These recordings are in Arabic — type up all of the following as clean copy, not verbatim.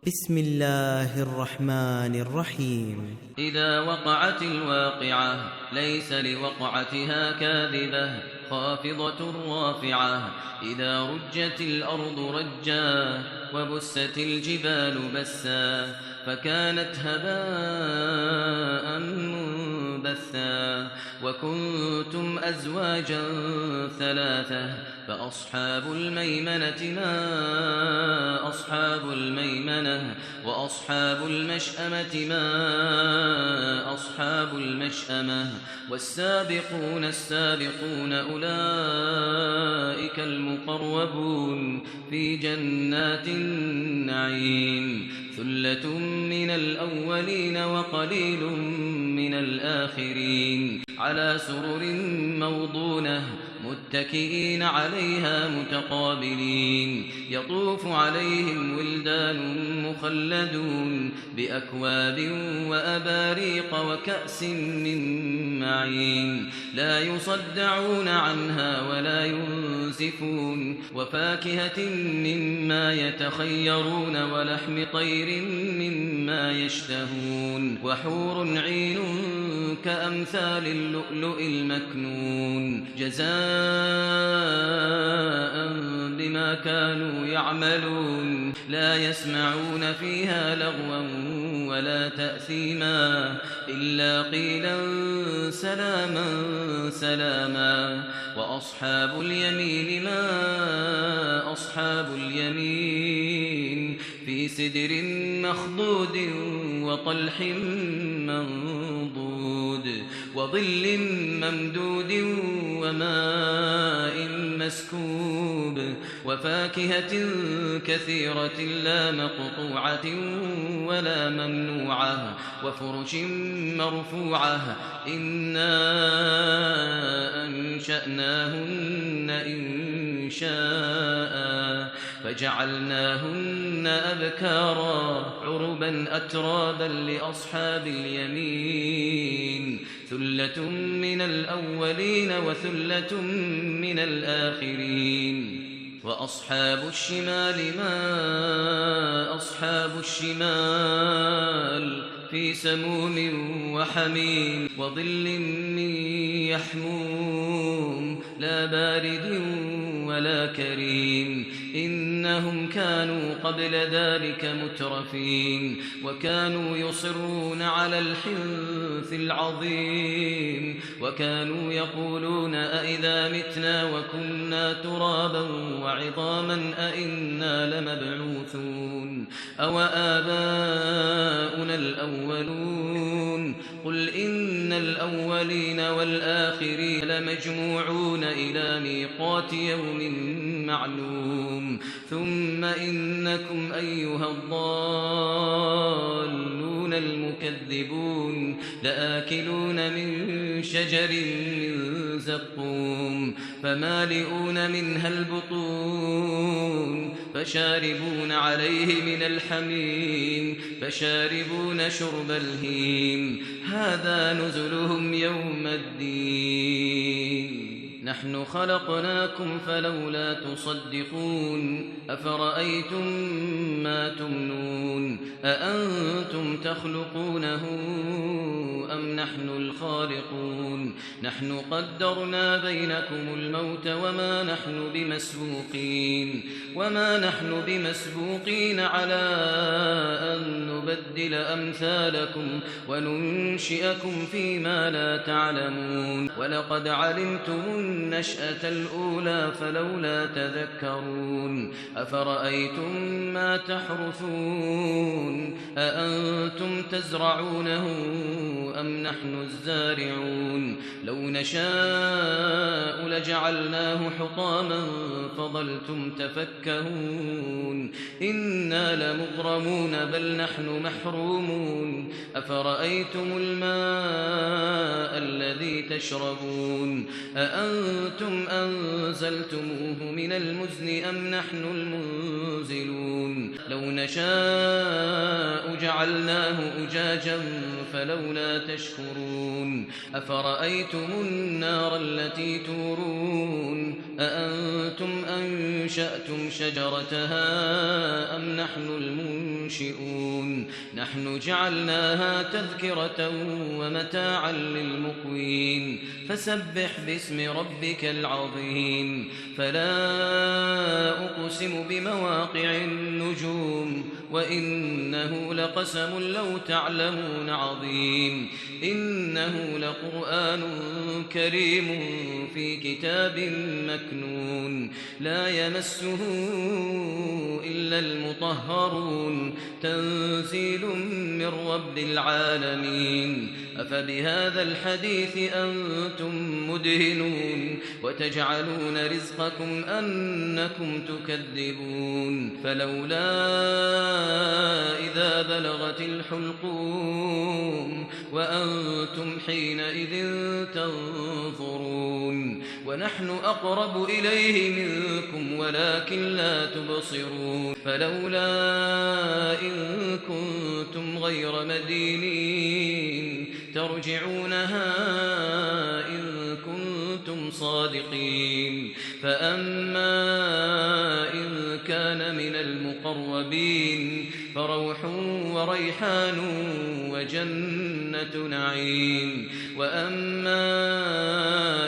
بسم الله الرحمن الرحيم. إذا وقعت الواقعة ليس لوقعتها كاذبة خافضة رافعة إذا رجت الأرض رجا وبست الجبال بسا فكانت هباء منبثا وكنتم أزواجا ثلاثة فأصحاب الميمنة ما أصحاب الميمنة وأصحاب المشأمة ما أصحاب المشأمة والسابقون السابقون أولئك المقربون في جنات النعيم ثلة من الأولين وقليل من الآخرين على سرر موضونة متكئين عليها متقابلين يطوف عليهم ولدان مخلدون بأكواب وأباريق وكأس من معين لا يصدعون عنها ولا ينزفون وفاكهة مما يتخيرون ولحم طير مما يشتهون وحور عين كأمثال اللؤلؤ المكنون جزاء بما كانوا يعملون لا يسمعون فيها لغوا ولا تأثيما إلا قيلا سلاما سلاما وأصحاب اليمين ما أصحاب اليمين في سدر مخضود وطلح منضود وظل ممدود وماء مسكوب وفاكهة كثيرة لا مقطوعة ولا ممنوعة وفرش مرفوعة إنا أنشأناهن إنشاء فجعلناهن أبكارا عربا أترابا لأصحاب اليمين ثلة من الأولين وثلة من الآخرين وأصحاب الشمال ما أصحاب الشمال في سموم وحميم وظل من يحموم لا بارد ولا كريم إنهم كانوا قبل ذلك مترفين وكانوا يصرون على الحنث العظيم وكانوا يقولون أئذا متنا وكنا ترابا وعظاما أئنا لمبعوثون أو آباؤنا الأولون قل إن الأولين والآخرين لمجموعون إلى ميقات يوم معلوم ثم إنكم أيها الضالون المكذبون لآكلون من شجر من زقوم فمالئون منها البطون فشاربون عليه من الحميم فشاربون شرب الهيم هذا نزلهم يوم الدين نحن خلقناكم فلولا تصدقون أفرأيتم ما تمنون أأنتم تخلقونه أم نحن الخالقون نحن قدرنا بينكم الموت وما نحن بمسبوقين على أن نبدل أمثالكم وننشئكم فيما لا تعلمون ولقد علمتم النشأة الأولى فلولا تذكرون أفرأيتم ما تحرثون أأنتم تزرعونه أم نحن الزارعون لو نشاء لجعلناه حطاما فظلتم تفكهون إنا لمغرمون بل نحن محرومون أفرأيتم الماء الذي تشربون أأنتم أنزلتموه من المزن أم نحن المنزلون لو نشاء جعلناه أجاجا فلولا تشكرون أفرأيتم النار التي تورون أأنتم أنشأتم شجرتها أم نحن المنشئون نحن جعلناها تذكرة ومتاعا للمقوين فسبح باسم ربك العظيم فلا أقسم بمواقع النجوم وإنه لقسم لو تعلمون عظيم إنه لقرآن كريم في كتاب مكنون لا يمسه إلا المطهرون تنزيل من رب العالمين أفبهذا الحديث أنتم مدهنون وتجعلون رزقكم أنكم تكذبون فلولا إذا بلغت الحلقوم وأنتم حينئذ تنظرون ونحن أقرب إليه منكم ولكن لا تبصرون فلولا إن كنتم غير مدينين ترجعونها إن كنتم صادقين فأما إن كان من المقربين فروح وريحان وجنة نعيم وأما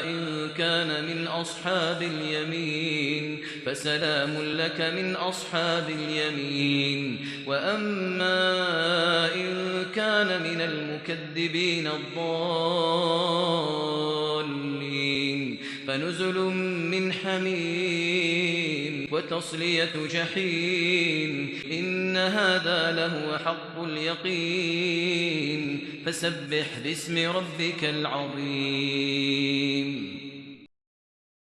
إن كان من أصحاب اليمين فسلام لك من أصحاب اليمين وأما إن كان من المكذبين الضالين فنزل من حميم وتصلية جحيم إن هذا لهو حق اليقين فسبح باسم ربك العظيم